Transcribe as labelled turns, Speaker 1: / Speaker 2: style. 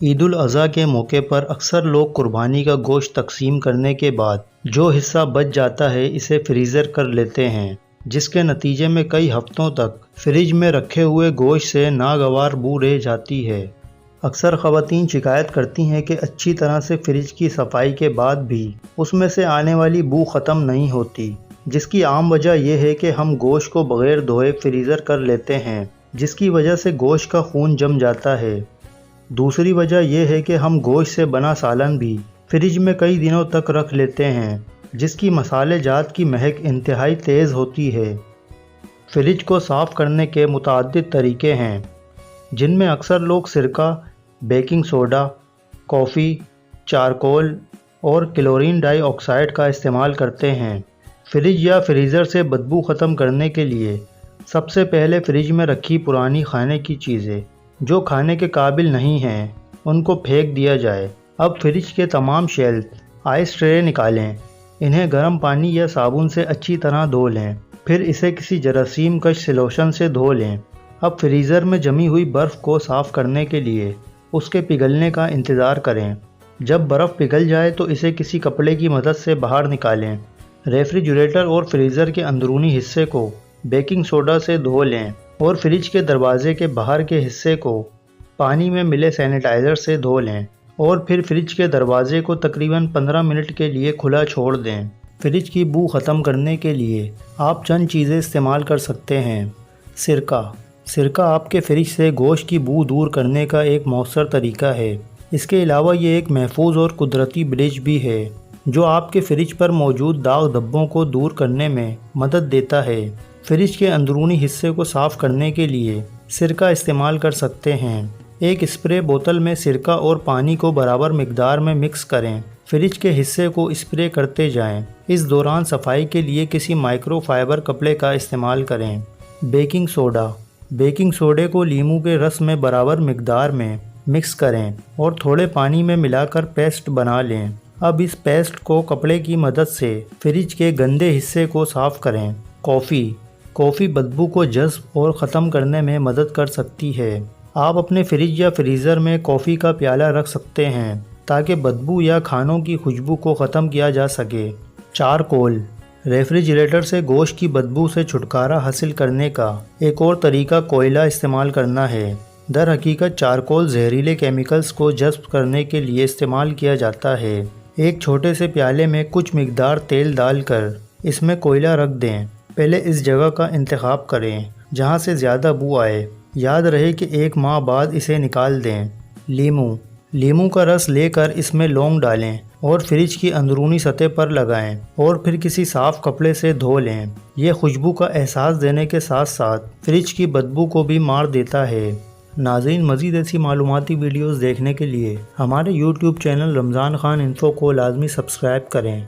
Speaker 1: عید الاضحیٰ کے موقع پر اکثر لوگ قربانی کا گوشت تقسیم کرنے کے بعد جو حصہ بچ جاتا ہے اسے فریزر کر لیتے ہیں، جس کے نتیجے میں کئی ہفتوں تک فریج میں رکھے ہوئے گوشت سے ناگوار بو رہ جاتی ہے۔ اکثر خواتین شکایت کرتی ہیں کہ اچھی طرح سے فریج کی صفائی کے بعد بھی اس میں سے آنے والی بو ختم نہیں ہوتی، جس کی عام وجہ یہ ہے کہ ہم گوشت کو بغیر دھوئے فریزر کر لیتے ہیں، جس کی وجہ سے گوشت کا خون جم جاتا ہے۔ دوسری وجہ یہ ہے کہ ہم گوشت سے بنا سالن بھی فریج میں کئی دنوں تک رکھ لیتے ہیں، جس کی مصالحے جات کی مہک انتہائی تیز ہوتی ہے۔ فریج کو صاف کرنے کے متعدد طریقے ہیں، جن میں اکثر لوگ سرکہ، بیکنگ سوڈا، کافی، چارکول اور کلورین ڈائی آکسائڈ کا استعمال کرتے ہیں۔ فریج یا فریزر سے بدبو ختم کرنے کے لیے سب سے پہلے فریج میں رکھی پرانی کھانے کی چیزیں جو کھانے کے قابل نہیں ہیں ان کو پھینک دیا جائے۔ اب فریج کے تمام شیلف آئس ٹرے نکالیں، انہیں گرم پانی یا صابن سے اچھی طرح دھو لیں، پھر اسے کسی جراثیم کش سلوشن سے دھو لیں۔ اب فریزر میں جمی ہوئی برف کو صاف کرنے کے لیے اس کے پگھلنے کا انتظار کریں۔ جب برف پگھل جائے تو اسے کسی کپڑے کی مدد سے باہر نکالیں۔ ریفریجریٹر اور فریزر کے اندرونی حصے کو بیکنگ سوڈا سے دھو لیں اور فریج کے دروازے کے باہر کے حصے کو پانی میں ملے سینیٹائزر سے دھو لیں اور پھر فریج کے دروازے کو تقریباً 15 منٹ کے لیے کھلا چھوڑ دیں۔ فریج کی بو ختم کرنے کے لیے آپ چند چیزیں استعمال کر سکتے ہیں۔ سرکہ آپ کے فریج سے گوشت کی بو دور کرنے کا ایک مؤثر طریقہ ہے۔ اس کے علاوہ یہ ایک محفوظ اور قدرتی بلیچ بھی ہے جو آپ کے فریج پر موجود داغ دھبوں کو دور کرنے میں مدد دیتا ہے۔ فریج کے اندرونی حصے کو صاف کرنے کے لیے سرکہ استعمال کر سکتے ہیں۔ ایک اسپرے بوتل میں سرکہ اور پانی کو برابر مقدار میں مکس کریں، فریج کے حصے کو اسپرے کرتے جائیں۔ اس دوران صفائی کے لیے کسی مائکرو فائبر کپڑے کا استعمال کریں۔ بیکنگ سوڈے کو لیموں کے رس میں برابر مقدار میں مکس کریں اور تھوڑے پانی میں ملا کر پیسٹ بنا لیں۔ اب اس پیسٹ کو کپڑے کی مدد سے فریج کے گندے حصے کو صاف کریں۔ کافی بدبو کو جذب اور ختم کرنے میں مدد کر سکتی ہے۔ آپ اپنے فریج یا فریزر میں کافی کا پیالہ رکھ سکتے ہیں تاکہ بدبو یا کھانوں کی خوشبو کو ختم کیا جا سکے۔ چارکول ریفریجریٹر سے گوشت کی بدبو سے چھٹکارا حاصل کرنے کا ایک اور طریقہ کوئلہ استعمال کرنا ہے۔ در حقیقت چارکول زہریلے کیمیکلز کو جذب کرنے کے لیے استعمال کیا جاتا ہے۔ ایک چھوٹے سے پیالے میں کچھ مقدار تیل ڈال کر اس میں کوئلہ رکھ دیں۔ پہلے اس جگہ کا انتخاب کریں جہاں سے زیادہ بو آئے۔ یاد رہے کہ 1 ماہ بعد اسے نکال دیں۔ لیموں کا رس لے کر اس میں لونگ ڈالیں اور فریج کی اندرونی سطح پر لگائیں اور پھر کسی صاف کپڑے سے دھو لیں۔ یہ خوشبو کا احساس دینے کے ساتھ ساتھ فریج کی بدبو کو بھی مار دیتا ہے۔ ناظرین، مزید ایسی معلوماتی ویڈیوز دیکھنے کے لیے ہمارے YouTube چینل رمضان خان انفو کو لازمی سبسکرائب کریں۔